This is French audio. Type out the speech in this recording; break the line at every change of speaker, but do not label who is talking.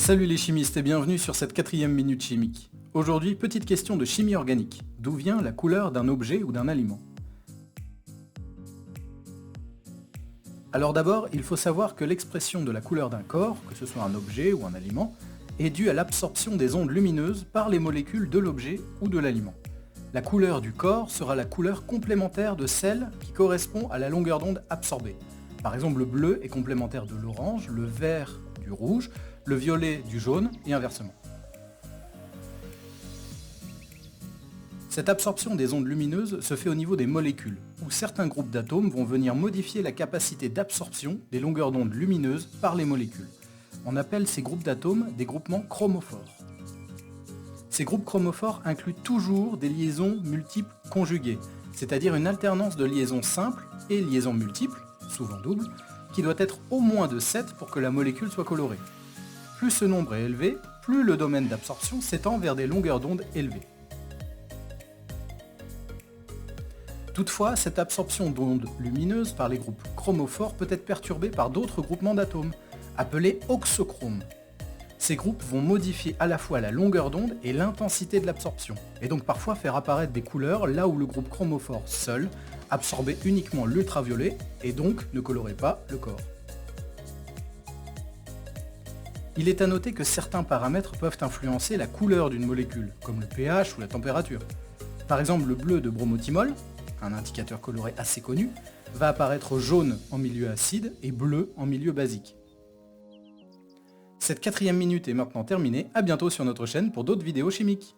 Salut les chimistes et bienvenue sur cette 4e minute chimique. Aujourd'hui, petite question de chimie organique. D'où vient la couleur d'un objet ou d'un aliment? Alors d'abord, il faut savoir que l'expression de la couleur d'un corps, que ce soit un objet ou un aliment, est due à l'absorption des ondes lumineuses par les molécules de l'objet ou de l'aliment. La couleur du corps sera la couleur complémentaire de celle qui correspond à la longueur d'onde absorbée. Par exemple, le bleu est complémentaire de l'orange, le vert du rouge, le violet du jaune et inversement. Cette absorption des ondes lumineuses se fait au niveau des molécules, où certains groupes d'atomes vont venir modifier la capacité d'absorption des longueurs d'onde lumineuses par les molécules. On appelle ces groupes d'atomes des groupements chromophores. Ces groupes chromophores incluent toujours des liaisons multiples conjuguées, c'est-à-dire une alternance de liaisons simples et liaisons multiples, souvent doubles, qui doit être au moins de 7 pour que la molécule soit colorée. Plus ce nombre est élevé, plus le domaine d'absorption s'étend vers des longueurs d'onde élevées. Toutefois, cette absorption d'ondes lumineuses par les groupes chromophores peut être perturbée par d'autres groupements d'atomes, appelés auxochromes. Ces groupes vont modifier à la fois la longueur d'onde et l'intensité de l'absorption, et donc parfois faire apparaître des couleurs là où le groupe chromophore seul absorbait uniquement l'ultraviolet et donc ne colorait pas le corps. Il est à noter que certains paramètres peuvent influencer la couleur d'une molécule, comme le pH ou la température. Par exemple, le bleu de bromothymol, un indicateur coloré assez connu, va apparaître jaune en milieu acide et bleu en milieu basique. Cette 4e minute est maintenant terminée, à bientôt sur notre chaîne pour d'autres vidéos chimiques.